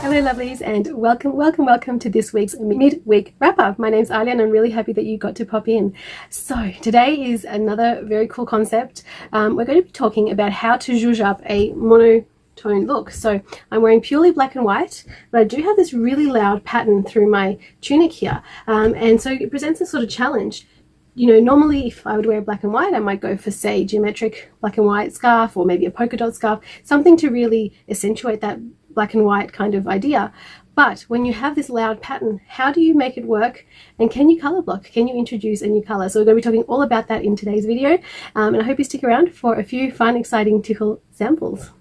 Hello lovelies, and welcome to this week's midweek wrap-up. My name's Alya and I'm really happy that you got to pop in. So today is another very cool concept. We're going to be talking about how to zhuzh up a monotone look. So I'm wearing purely black and white, but I do have this really loud pattern through my tunic here, and so it presents a sort of challenge. You know, normally if I would wear black and white, I might go for, say, geometric black and white scarf or maybe a polka dot scarf, something to really accentuate that black and white kind of idea. But when you have this loud pattern, how do you make it work? And can you color block? Can you introduce a new color? So we're going to be talking all about that in today's video, and I hope you stick around for a few fun, exciting Tichel samples.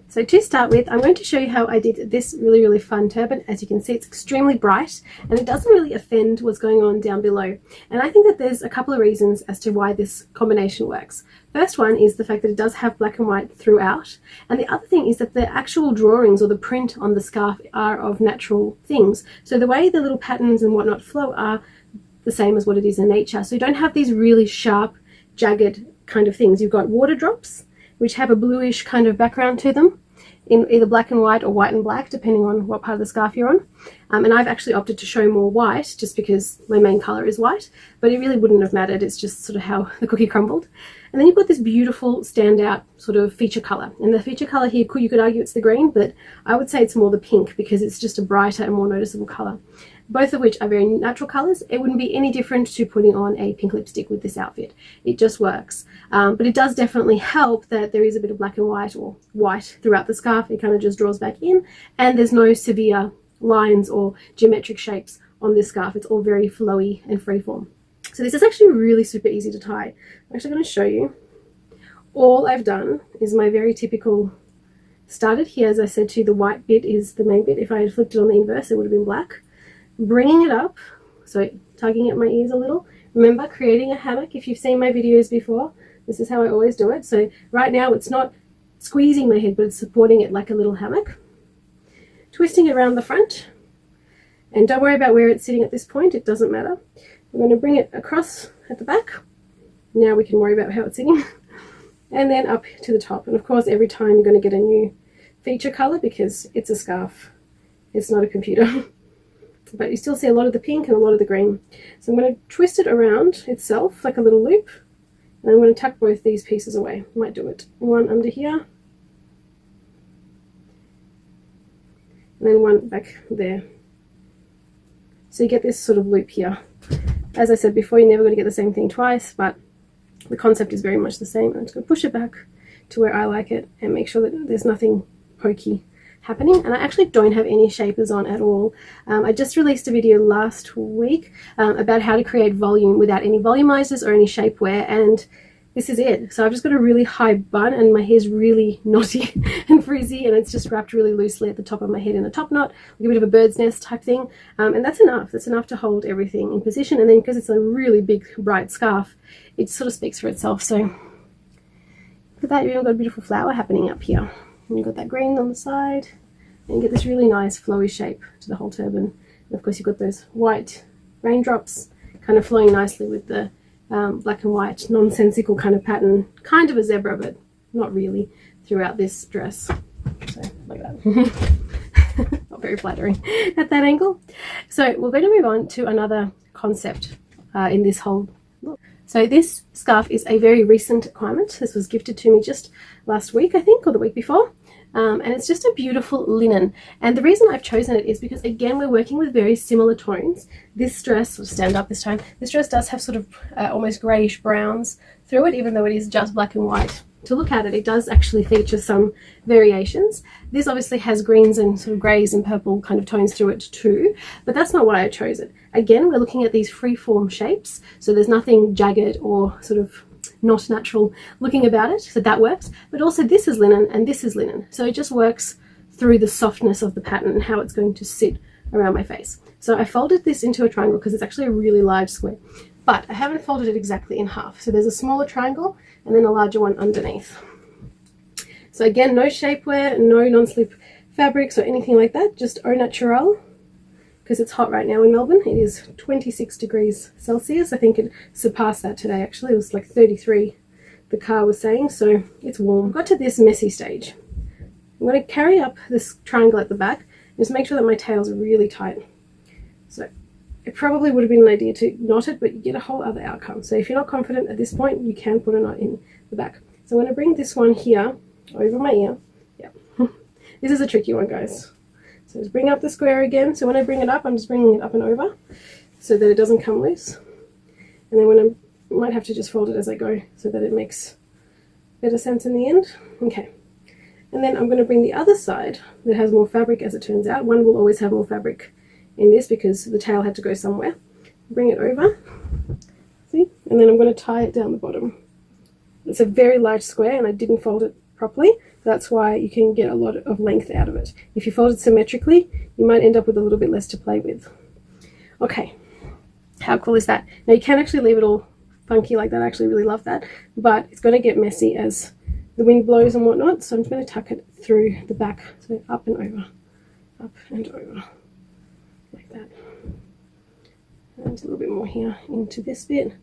So to start with, I'm going to show you how I did this really fun turban. As you can see, it's extremely bright and it doesn't really offend what's going on down below. And I think that there's a couple of reasons as to why this combination works. First one is the fact that it does have black and white throughout. And the other thing is that the actual drawings or the print on the scarf are of natural things. So the way the little patterns and whatnot flow are the same as what it is in nature. So you don't have these really sharp, jagged kind of things. You've got water drops, which have a bluish kind of background to them, in either black and white or white and black, depending on what part of the scarf you're on. And I've actually opted to show more white just because my main color is white, but it really wouldn't have mattered. It's just sort of how the cookie crumbled. And then you've got this beautiful standout sort of feature color. And the feature color here, you could argue it's the green, but I would say it's more the pink because it's just a brighter and more noticeable color. Both of which are very natural colors. It wouldn't be any different to putting on a pink lipstick with this outfit. It just works. But it does definitely help that there is a bit of black and white or white throughout the scarf. It kind of just draws back in, and there's no severe lines or geometric shapes on this scarf. It's all very flowy and freeform. So this is actually really super easy to tie. I'm actually going to show you. All I've done is my very typical, started here, as I said to you, the white bit is the main bit. If I had flipped it on the inverse, it would have been black. Bringing it up, so tugging at my ears a little. Remember, creating a hammock. If you've seen my videos before, this is how I always do it. So right now it's not squeezing my head, but it's supporting it like a little hammock. Twisting it around the front, and don't worry about where it's sitting at this point, it doesn't matter. I'm going to bring it across at the back. Now we can worry about how it's sitting. And then up to the top. And of course, every time you're going to get a new feature color because it's a scarf. It's not a computer. But you still see a lot of the pink and a lot of the green. So I'm going to twist it around itself like a little loop, and I'm going to tuck both these pieces away. I might do it one under here, and then one back there. So you get this sort of loop here. As I said before, you're never going to get the same thing twice, but the concept is very much the same. I'm just going to push it back to where I like it and make sure that there's nothing pokey happening. And I actually don't have any shapers on at all. I just released a video last week about how to create volume without any volumizers or any shapewear, and this is it. So I've just got a really high bun and my hair's really knotty and frizzy, and it's just wrapped really loosely at the top of my head in a top knot, like a bit of a bird's nest type thing, and that's enough. That's enough to hold everything in position. And then because it's a really big bright scarf, it sort of speaks for itself. So look at that, you've even got a beautiful flower happening up here. And you've got that green on the side, and you get this really nice flowy shape to the whole turban. And of course you've got those white raindrops kind of flowing nicely with the black and white nonsensical kind of pattern, kind of a zebra, but not really, throughout this dress. So like that. Not very flattering at that angle. So we're going to move on to another concept in this whole look. So this scarf is a very recent acquirement. This was gifted to me just last week, I think, or the week before. And it's just a beautiful linen. And the reason I've chosen it is because, again, we're working with very similar tones. This dress, will stand up this time, this dress does have sort of almost greyish browns through it, even though it is just black and white. To look at it, it does actually feature some variations. This obviously has greens and sort of greys and purple kind of tones through it too, but that's not why I chose it. Again, we're looking at these free-form shapes, so there's nothing jagged or sort of not natural looking about it, so that works. But also this is linen and this is linen, so it just works through the softness of the pattern and how it's going to sit around my face. So I folded this into a triangle because it's actually a really large square, but I haven't folded it exactly in half. So there's a smaller triangle and then a larger one underneath. So again, no shapewear, no non-slip fabrics or anything like that, just au naturel. Because it's hot right now in Melbourne. It is 26 degrees Celsius. I think it surpassed that today actually. It was like 33, the car was saying, so it's warm. Got to this messy stage. I'm going to carry up this triangle at the back Just make sure that my tail's really tight. So it probably would have been an idea to knot it, but you get a whole other outcome. So if you're not confident at this point, you can put a knot in the back. So I'm going to bring this one here over my ear. Yeah, this is a tricky one, guys. So just bring up the square again. So when I bring it up, I'm just bringing it up and over so that it doesn't come loose. And then when I might have to just fold it as I go so that it makes better sense in the end. Okay. And then I'm going to bring the other side that has more fabric, as it turns out. One will always have more fabric in this because the tail had to go somewhere. Bring it over. See? And then I'm going to tie it down the bottom. It's a very large square and I didn't fold it properly. That's why you can get a lot of length out of it. If you fold it symmetrically, you might end up with a little bit less to play with. Okay, how cool is that? Now you can actually leave it all funky like that. I actually really love that, but it's going to get messy as the wind blows and whatnot. So I'm just going to tuck it through the back, so up and over, like that. And a little bit more here into this bit.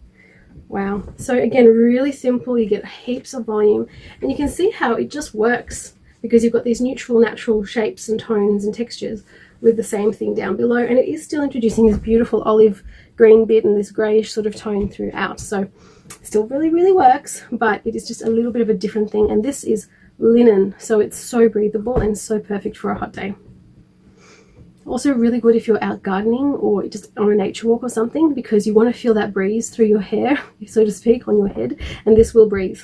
Wow. So again, really simple. You get heaps of volume and you can see how it just works because you've got these neutral, natural shapes and tones and textures with the same thing down below, and it is still introducing this beautiful olive green bit and this grayish sort of tone throughout. So still really, really works, but it is just a little bit of a different thing. And this is linen, so it's so breathable and so perfect for a hot day. Also really good if you're out gardening or just on a nature walk or something, because you want to feel that breeze through your hair, so to speak, on your head, and this will breathe.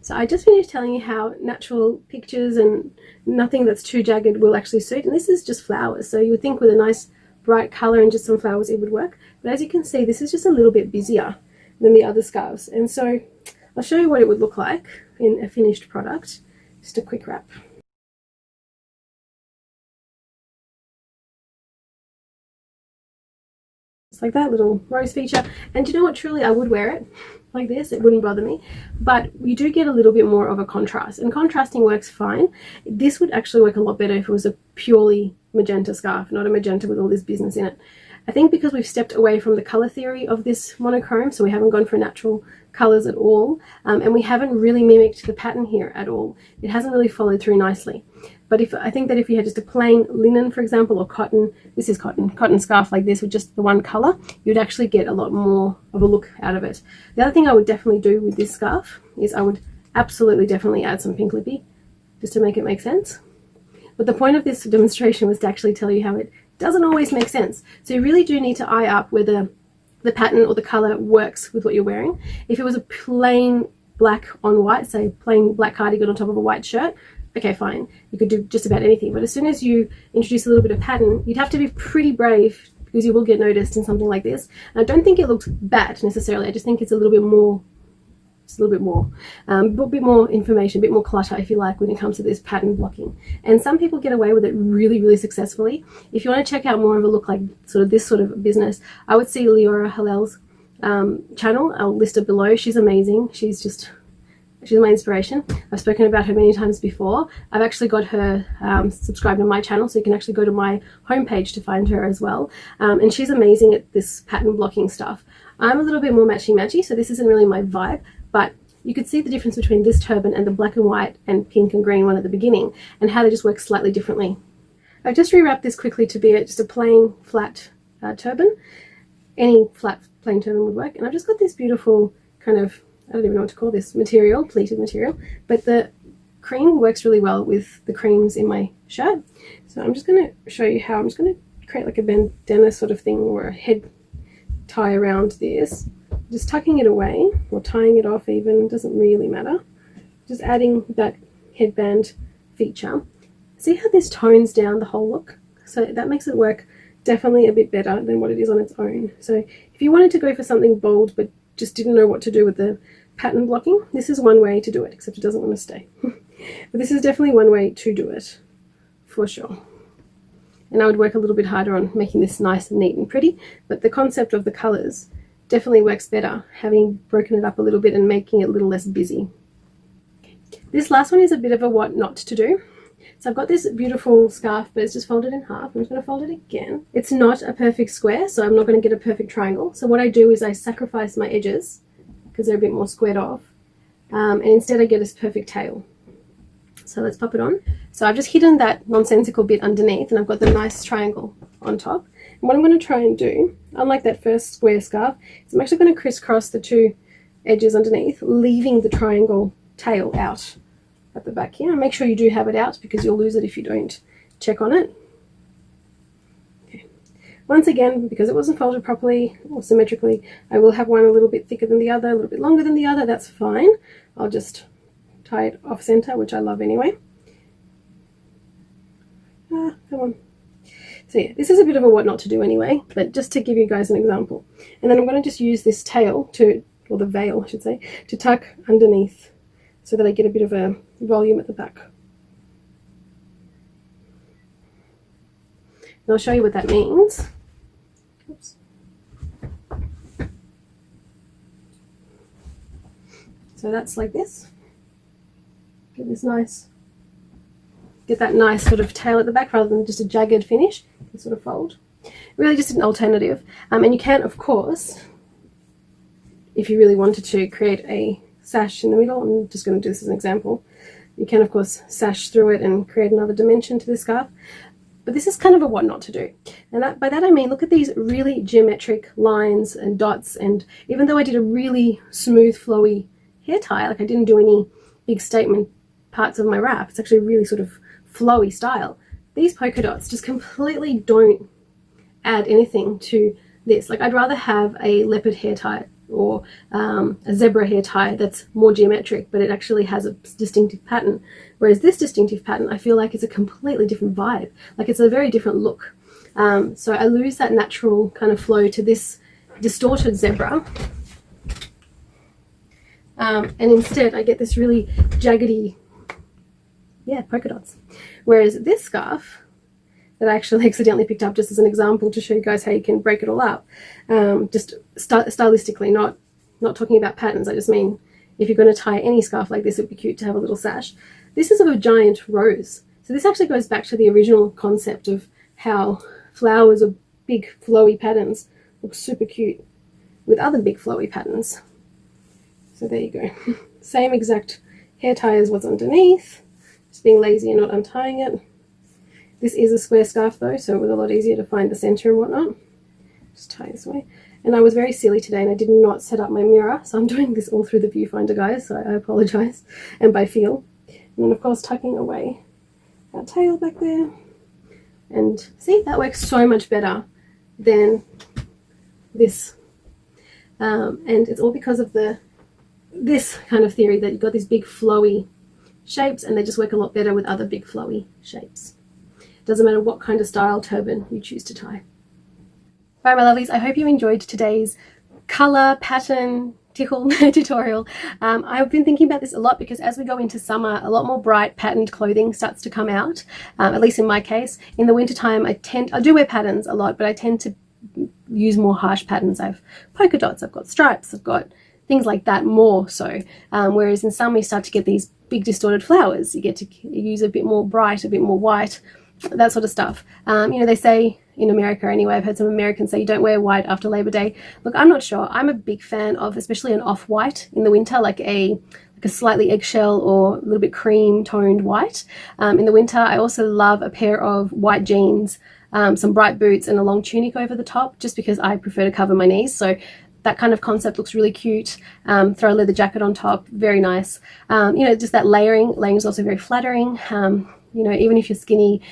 So I just finished telling you how natural pictures and nothing that's too jagged will actually suit, and this is just flowers. So you would think with a nice bright color and just some flowers it would work, but as you can see, this is just a little bit busier than the other scarves. And so I'll show you what it would look like in a finished product. Just a quick wrap. Like that little rose feature, and you know what, truly I would wear it like this, it wouldn't bother me, but you do get a little bit more of a contrast, and contrasting works fine. This would actually work a lot better if it was a purely magenta scarf, not a magenta with all this business in it. I think because we've stepped away from the color theory of this monochrome, so we haven't gone for natural colors at all, and we haven't really mimicked the pattern here at all. It hasn't really followed through nicely. But I think that if you had just a plain linen, for example, or cotton, this is cotton scarf like this with just the one color, you'd actually get a lot more of a look out of it. The other thing I would definitely do with this scarf is I would absolutely definitely add some pink lippy just to make it make sense. But the point of this demonstration was to actually tell you how it doesn't always make sense. So you really do need to eye up whether the pattern or the color works with what you're wearing. If it was a plain black on white, say plain black cardigan on top of a white shirt, okay, fine, you could do just about anything. But as soon as you introduce a little bit of pattern, you'd have to be pretty brave because you will get noticed in something like this. And I don't think it looks bad necessarily. I just think it's a little bit more, a bit more information, a bit more clutter, if you like, when it comes to this pattern blocking. And some people get away with it really, really successfully. If you want to check out more of a look like this sort of business, I would see Leora Halel's channel. I'll list it below. She's amazing. She's my inspiration. I've spoken about her many times before. I've actually got her subscribed to my channel, so you can actually go to my homepage to find her as well. And she's amazing at this pattern blocking stuff. I'm a little bit more matchy-matchy, so this isn't really my vibe, but you could see the difference between this turban and the black and white and pink and green one at the beginning, and how they just work slightly differently. I've just rewrapped this quickly to be just a plain flat turban. Any flat plain turban would work, and I've just got this beautiful kind of, I don't even know what to call this material, pleated material, but the cream works really well with the creams in my shirt. So I'm just going to show you how. I'm just going to create like a bandana sort of thing or a head tie around this, just tucking it away or tying it off even, doesn't really matter. Just adding that headband feature. See how this tones down the whole look? So that makes it work definitely a bit better than what it is on its own. So if you wanted to go for something bold but just didn't know what to do with the pattern blocking, this is one way to do it, except it doesn't want to stay. But this is definitely one way to do it, for sure. And I would work a little bit harder on making this nice and neat and pretty, but the concept of the colors definitely works better, having broken it up a little bit and making it a little less busy. This last one is a bit of a what not to do. So I've got this beautiful scarf, but it's just folded in half. I'm just going to fold it again. It's not a perfect square, so I'm not going to get a perfect triangle. So what I do is I sacrifice my edges because they're a bit more squared off, and instead I get this perfect tail. So let's pop it on. So I've just hidden that nonsensical bit underneath, and I've got the nice triangle on top. And what I'm going to try and do, unlike that first square scarf, is I'm actually going to crisscross the two edges underneath, leaving the triangle tail out at the back here. Make sure you do have it out because you'll lose it if you don't check on it. Okay. Once again, because it wasn't folded properly or symmetrically, I will have one a little bit thicker than the other, a little bit longer than the other. That's fine. I'll just tie it off center, which I love anyway. Come on. So yeah, this is a bit of a what not to do anyway, but just to give you guys an example. And then I'm going to just use this tail to, or the veil I should say, to tuck underneath so that I get a bit of a volume at the back. And I'll show you what that means. Oops. So that's like this. Get that nice sort of tail at the back rather than just a jagged finish. You can sort of fold. Really just an alternative. And you can, of course, if you really wanted to, create a sash in the middle. I'm just going to do this as an example. You can, of course, sash through it and create another dimension to this scarf. But this is kind of a what not to do. And by that I mean, look at these really geometric lines and dots. And even though I did a really smooth, flowy hair tie, like I didn't do any big statement parts of my wrap, it's actually a really sort of flowy style. These polka dots just completely don't add anything to this. Like I'd rather have a leopard hair tie or a zebra hair tie that's more geometric, but it actually has a distinctive pattern. Whereas this distinctive pattern, I feel like it's a completely different vibe. Like it's a very different look. So I lose that natural kind of flow to this distorted zebra. And instead I get this really jaggedy, yeah, polka dots. Whereas this scarf that I actually accidentally picked up just as an example to show you guys how you can break it all up, just stylistically, not talking about patterns. I just mean if you're going to tie any scarf like this, it would be cute to have a little sash. This is of a giant rose. So this actually goes back to the original concept of how flowers or big flowy patterns look super cute with other big flowy patterns. So there you go. Same exact hair tie as what's underneath. Just being lazy and not untying it. This is a square scarf though, so it was a lot easier to find the center and whatnot. Just tie this way. And I was very silly today and I did not set up my mirror, so I'm doing this all through the viewfinder, guys, so I apologize. And by feel. And then of course tucking away our tail back there. And see, that works so much better than this. And it's all because of this kind of theory that you've got these big flowy shapes and they just work a lot better with other big flowy shapes. Doesn't matter what kind of style turban you choose to tie. Alright my lovelies, I hope you enjoyed today's colour pattern Tichel tutorial. I've been thinking about this a lot because as we go into summer, a lot more bright patterned clothing starts to come out, at least in my case. In the winter time, I do wear patterns a lot, but I tend to use more harsh patterns. I've polka dots, I've got stripes, I've got things like that more so. Whereas in summer you start to get these big distorted flowers. You get to use a bit more bright, a bit more white, that sort of stuff. You know, they say in America anyway, I've heard some Americans say you don't wear white after Labor Day. Look, I'm not sure. I'm a big fan of especially an off-white in the winter, like a slightly eggshell or a little bit cream toned white. In the winter, I also love a pair of white jeans, some bright boots and a long tunic over the top, just because I prefer to cover my knees. So that kind of concept looks really cute. Throw a leather jacket on top, very nice. You know, just that layering is also very flattering. You know, even if you're skinny,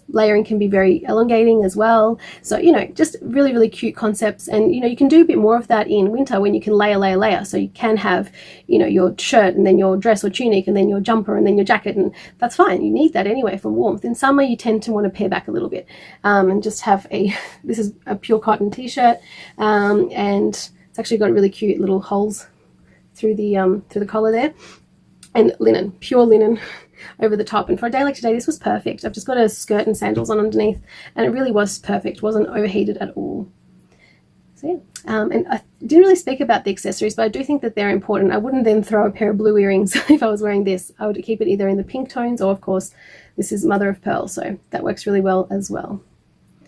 layering can be very elongating as well. So, you know, just really, really cute concepts. And, you know, you can do a bit more of that in winter when you can layer. So you can have, you know, your shirt and then your dress or tunic and then your jumper and then your jacket, and that's fine. You need that anyway for warmth. In summer, you tend to want to pare back a little bit and just have this is a pure cotton t-shirt, and it's actually got really cute little holes through the collar there, and linen, pure linen over the top. And for a day like today, this was perfect. I've just got a skirt and sandals on underneath, and it really was perfect. Wasn't overheated at all. So yeah, and I didn't really speak about the accessories, but I do think that they're important. I wouldn't then throw a pair of blue earrings if I was wearing this. I would keep it either in the pink tones, or of course this is mother of pearl, so that works really well as well.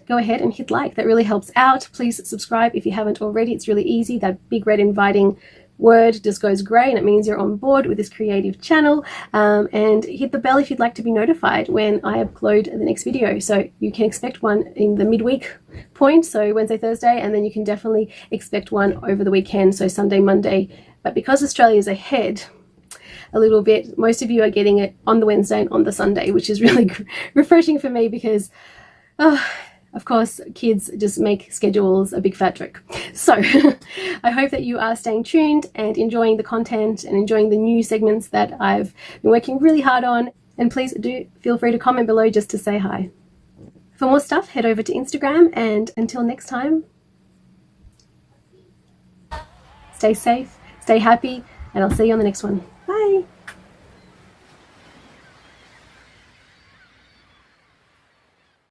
Go ahead and hit like. That really helps out. Please subscribe if you haven't already. It's really easy. That big red inviting word just goes grey, and it means you're on board with this creative channel. And hit the bell if you'd like to be notified when I upload the next video. So you can expect one in the midweek point, so Wednesday, Thursday, and then you can definitely expect one over the weekend, so Sunday, Monday. But because Australia is ahead a little bit, most of you are getting it on the Wednesday and on the Sunday, which is really refreshing for me because of course, kids just make schedules a big fat joke. So I hope that you are staying tuned and enjoying the content and enjoying the new segments that I've been working really hard on. And please do feel free to comment below just to say hi. For more stuff, head over to Instagram, and until next time, stay safe, stay happy, and I'll see you on the next one. Bye.